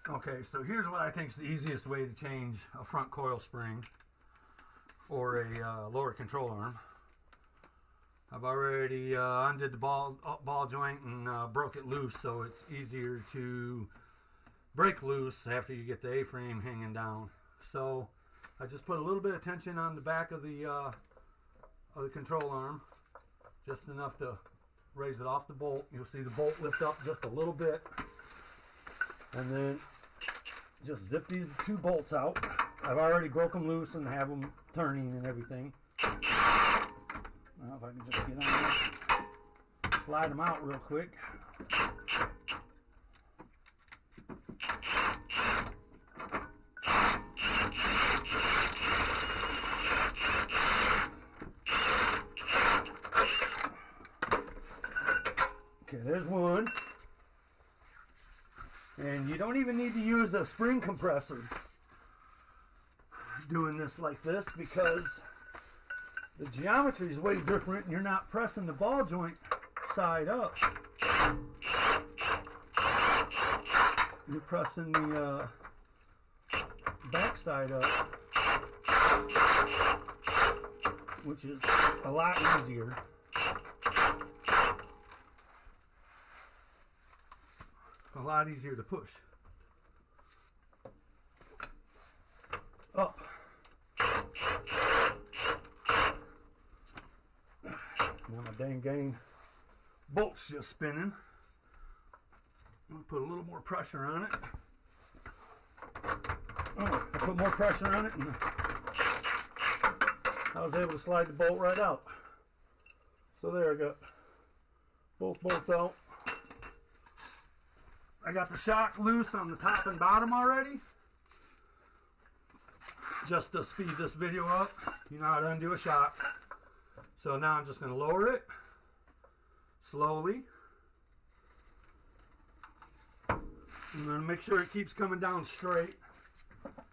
Okay, so here's what I think is the easiest way to change a front coil spring or a lower control arm. I've already undid the ball joint and broke it loose, so it's easier to break loose after you get the A-frame hanging down. So I just put a little bit of tension on the back of the control arm, just enough to raise it off the bolt. You'll see the bolt lift up just a little bit, and then just zip these two bolts out. I've already broke them loose and have them turning and everything. Well, if I can just get on there, slide them out real quick. Okay, there's one. And you don't even need to use a spring compressor doing this like this, because the geometry is way different and you're not pressing the ball joint side up. You're pressing the back side up, which is a lot easier. A lot easier to push up. Now my dang bolt's just spinning. I'm gonna put a little more pressure on it. Oh, I put more pressure on it and I was able to slide the bolt right out. So there, I got both bolts out. I got the shock loose on the top and bottom already. Just to speed this video up, you know how to undo a shock. So now I'm just going to lower it slowly. I'm going to make sure it keeps coming down straight.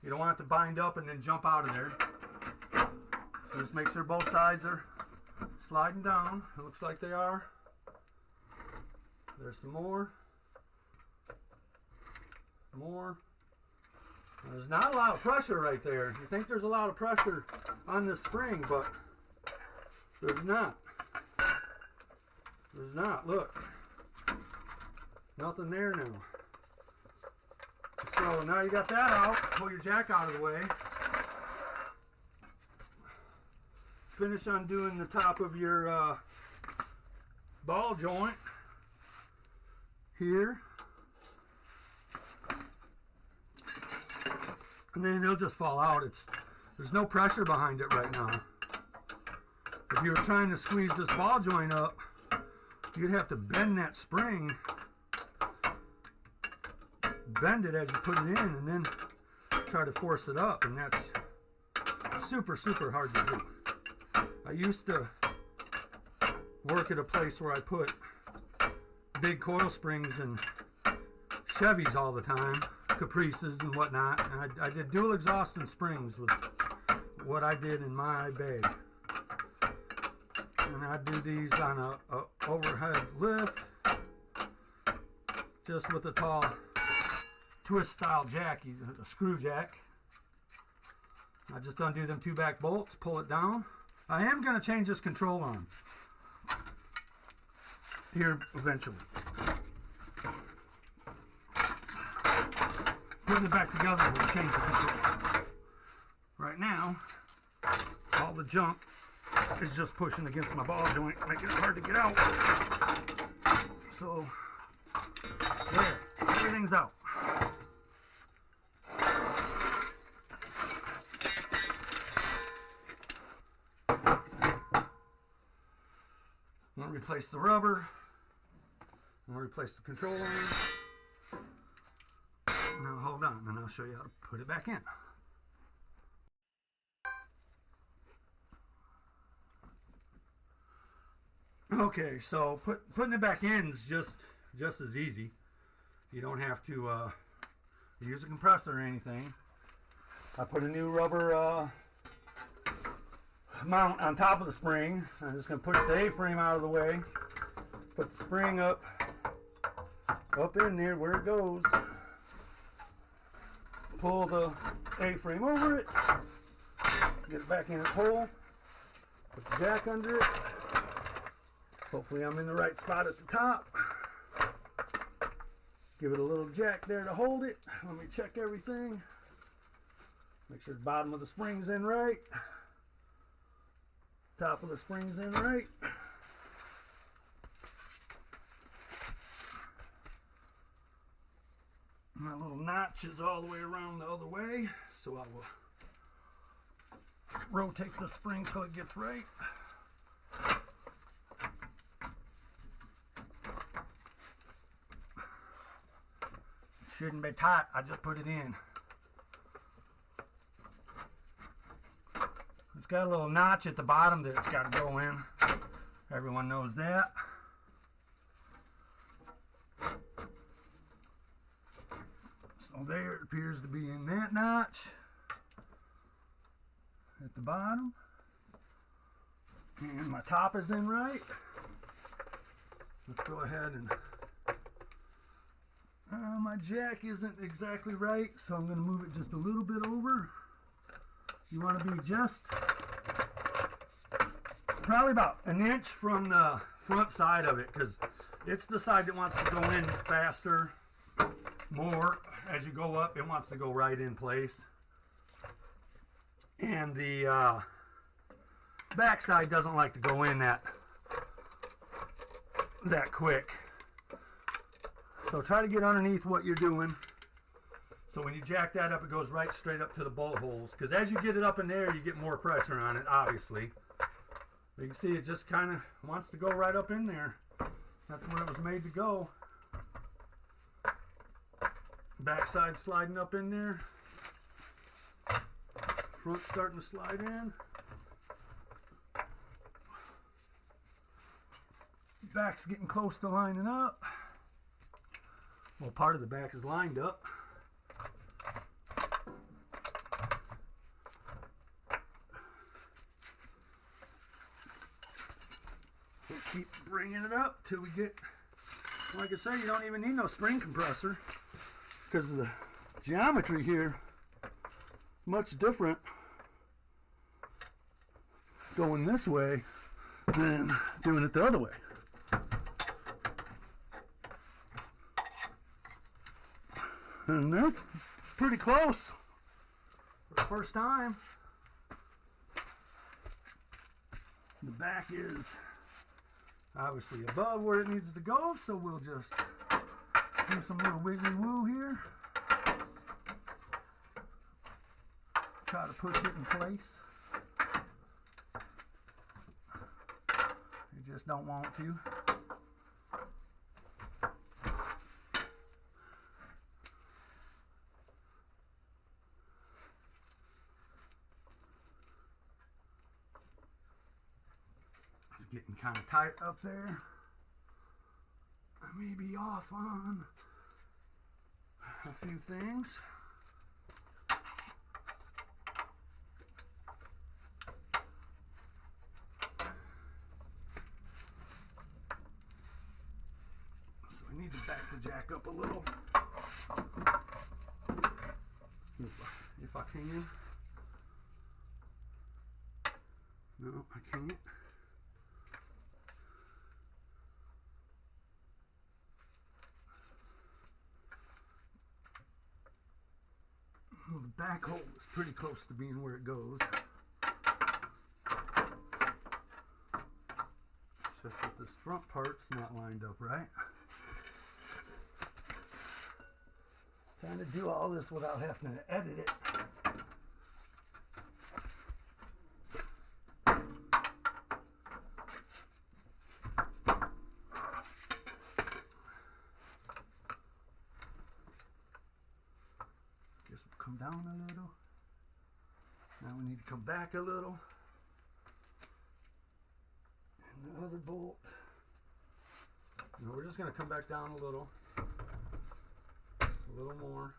You don't want it to bind up and then jump out of there. So just make sure both sides are sliding down. It looks like they are. There's some more. More. There's not a lot of pressure right there. You think there's a lot of pressure on this spring, but there's not. There's not. Look. Nothing there now. So now you got that out. Pull your jack out of the way. Finish undoing the top of your ball joint here. And then it'll just fall out. There's no pressure behind it right now. If you were trying to squeeze this ball joint up, you'd have to bend that spring, bend it as you put it in, and then try to force it up, and that's super hard to do. I used to work at a place where I put big coil springs in Chevys all the time, Caprices and whatnot, and I did dual exhaust and springs was what I did in my bag. And I do these on a overhead lift, just with a tall twist style jack, a screw jack. I just undo them two back bolts, pull it down. I am going to change this control arm here eventually. Putting it back together will change the control. Right now, all the junk is just pushing against my ball joint, making it hard to get out. So, there, everything's out. I'm going to replace the rubber. I'm going to replace the control arm. Now hold on, and I'll show you how to put it back in. Okay, so putting it back in is just as easy. You don't have to use a compressor or anything. I put a new rubber mount on top of the spring. I'm just going to push the A-frame out of the way, put the spring up in there where it goes. pull the A-frame over it, get it back in its hole, put the jack under it. Hopefully I'm in the right spot at the top. Give it a little jack there to hold it. Let me check everything. Make sure the bottom of the spring's in right. Top of the spring's in right. My little notch is all the way around the other way, so I will rotate the spring till it gets right. Shouldn't be tight, I just put it in. It's got a little notch at the bottom that it's got to go in. Everyone knows that. So there it appears to be in that notch at the bottom. And my top is in right. Let's go ahead and my jack isn't exactly right, so I'm going to move it just a little bit over. You want to be just probably about an inch from the front side of it, because it's the side that wants to go in faster, more. As you go up, it wants to go right in place. And the back side doesn't like to go in that quick. So try to get underneath what you're doing. So when you jack that up, it goes right straight up to the bolt holes. Because as you get it up in there, you get more pressure on it, obviously. But you can see it just kind of wants to go right up in there. That's where it was made to go. Backside sliding up in there. Front starting to slide in. Back's getting close to lining up. Well, part of the back is lined up. We'll keep bringing it up till we get, like I say, you don't even need no spring compressor because the geometry here much different going this way than doing it the other way. And that's pretty close for the first time. The back is obviously above where it needs to go, so we'll just do some little wiggly woo here. Try to push it in place. You just don't want to. Getting kind of tight up there. I may be off on a few things. So I need to back the jack up a little. If I can. No, I can't. Well, the back hole is pretty close to being where it goes. It's just that this front part's not lined up right. Trying to do all this without having to edit it. Come down a little. Now we need to come back a little. And the other bolt. No, we're just going to come back down a little. A little more.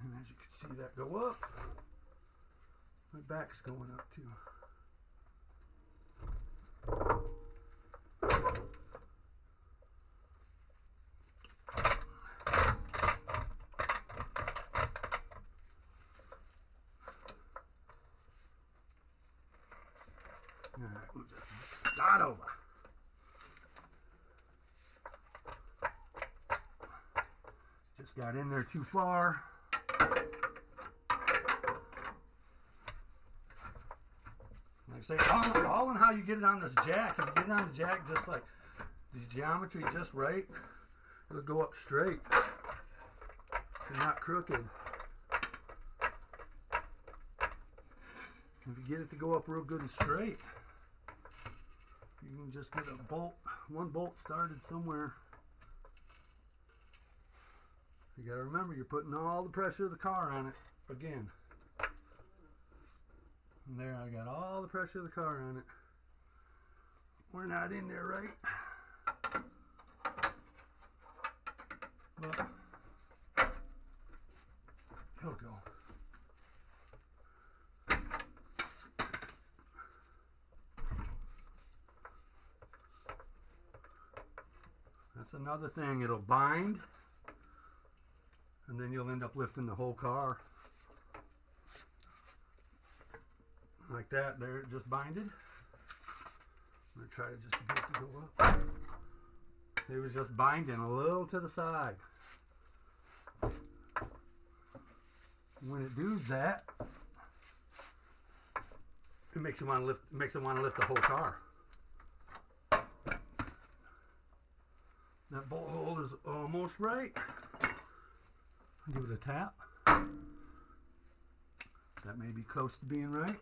And as you can see that go up, my back's going up too. just start over. Just got in there too far. Like I say, all in how you get it on this jack. If you get it on the jack just like the geometry just right, it'll go up straight and not crooked. If you get it to go up real good and straight, you can just get a bolt, one bolt started somewhere. You gotta remember, you're putting all the pressure of the car on it again. And there, I got all the pressure of the car on it. We're not in there right. But it'll go. That's another thing, it'll bind, and then you'll end up lifting the whole car. Like that, there, it just binded. I'm going to try to just get it to go up. It was just binding a little to the side. When it does that, it makes it want to lift the whole car. That bolt hole is almost right. Give it a tap. That may be close to being right.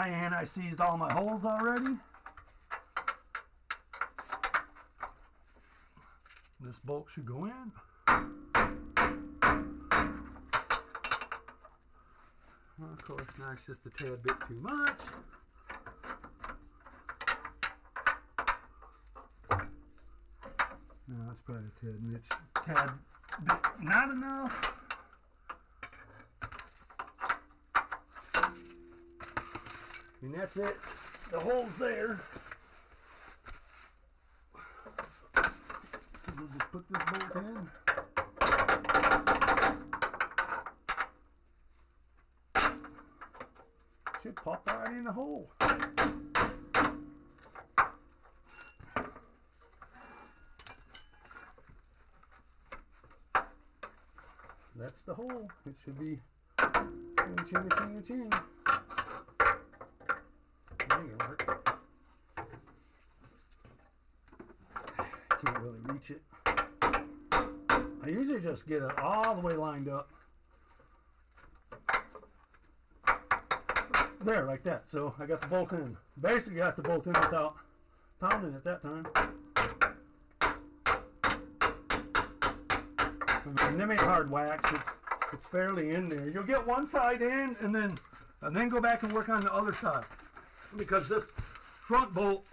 I seized all my holes already. This bolt should go in. Well, of course, now it's just a tad bit too much. No, that's probably a tad bit not enough. And that's it. The hole's there. So we'll just put this bolt in. Should pop right in the hole. That's the hole. It should be ching-a-ching-a-ching-a-ching. Can't really reach it. I usually just get it all the way lined up. There, like that. So I got the bolt in. Basically, I got the bolt in without pounding it that time. And them ain't hard wax. It's fairly in there. You'll get one side in, and then go back and work on the other side, because this front bolt,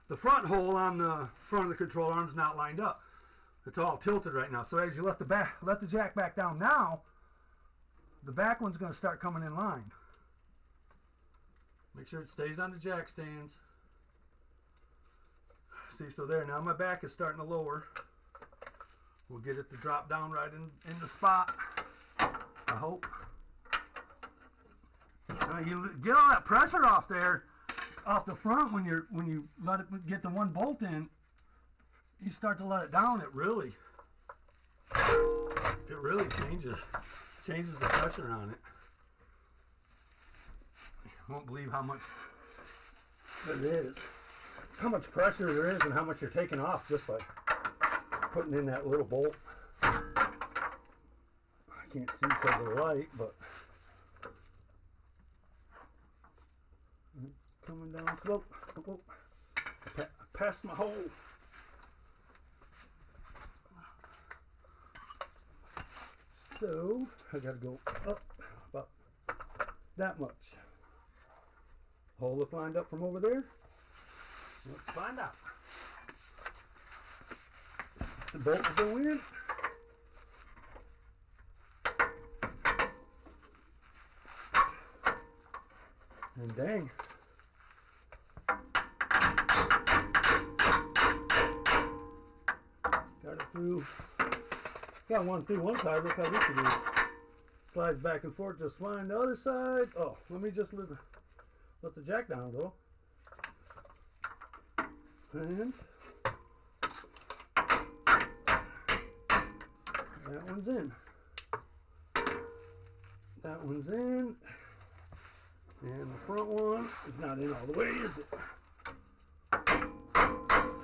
the front hole on the front of the control arm is not lined up. It's all tilted right now. So as you let the jack back down now, the back one's going to start coming in line. Make sure it stays on the jack stands. See, so there, now my back is starting to lower. We'll get it to drop down right in the spot, I hope. You get all that pressure off there, off the front when you let it get the one bolt in. You start to let it down, it really changes the pressure on it. You won't believe how much it is, how much pressure there is, and how much you're taking off just by putting in that little bolt. I can't see because of the light, but it's coming down slope. Oh, I passed my hole. So I gotta go up about that much. Hole look lined up from over there. Let's find out. The bolt will go in. And dang. Got it through. Got one through one side. Look how this is. Slides back and forth just fine. The other side, oh, let me just let the jack down though. And that one's in. That one's in. And the front one is not in all the way, is it?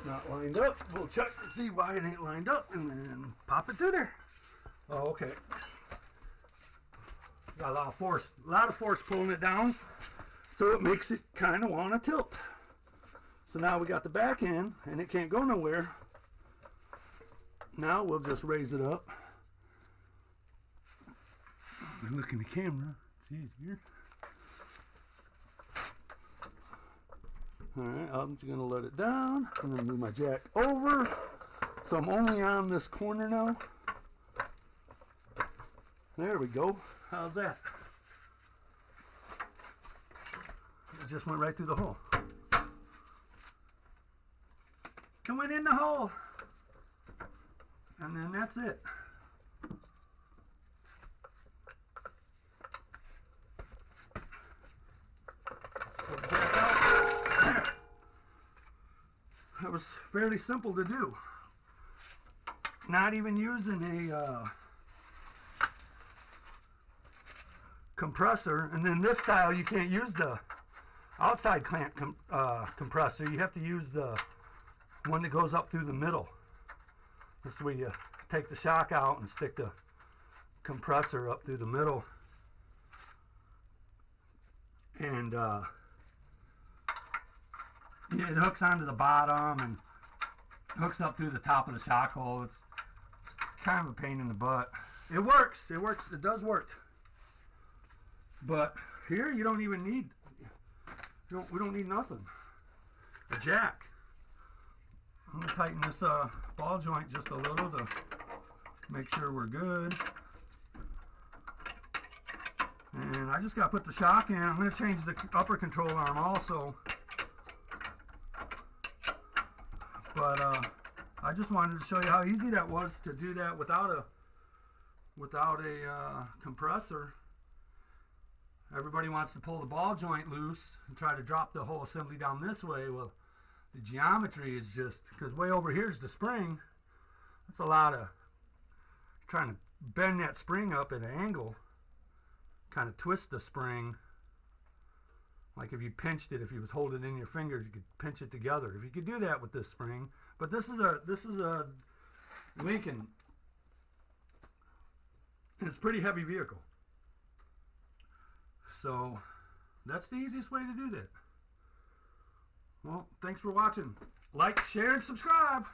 Not lined up. We'll check to see why it ain't lined up and then pop it through there. Oh, okay. Got a lot of force pulling it down, so it makes it kind of want to tilt. So now we got the back end and it can't go nowhere. Now we'll just raise it up. And look in the camera, it's easier. Alright, I'm just going to let it down. I'm going to move my jack over. So I'm only on this corner now. There we go. How's that? It just went right through the hole. It went in the hole. And then that's it. That was fairly simple to do. Not even using a compressor. And then this style you can't use the outside clamp compressor. You have to use the one that goes up through the middle. This way you take the shock out and stick the compressor up through the middle. And yeah, it hooks onto the bottom and hooks up through the top of the shock hole. It's kind of a pain in the butt. It works. It works. It does work. But here you don't even need. We don't need nothing. A jack. I'm gonna tighten this ball joint just a little to make sure we're good. And I just got to put the shock in. I'm going to change the upper control arm also. But I just wanted to show you how easy that was to do that without a compressor. Everybody wants to pull the ball joint loose and try to drop the whole assembly down this way. Well, the geometry is just, because way over here is the spring. That's a lot of trying to bend that spring up at an angle. Kind of twist the spring. Like if you pinched it, if you was holding it in your fingers, you could pinch it together. If you could do that with this spring. But this is a Lincoln. And it's a pretty heavy vehicle. So that's the easiest way to do that. Well, thanks for watching. Like, share, and subscribe.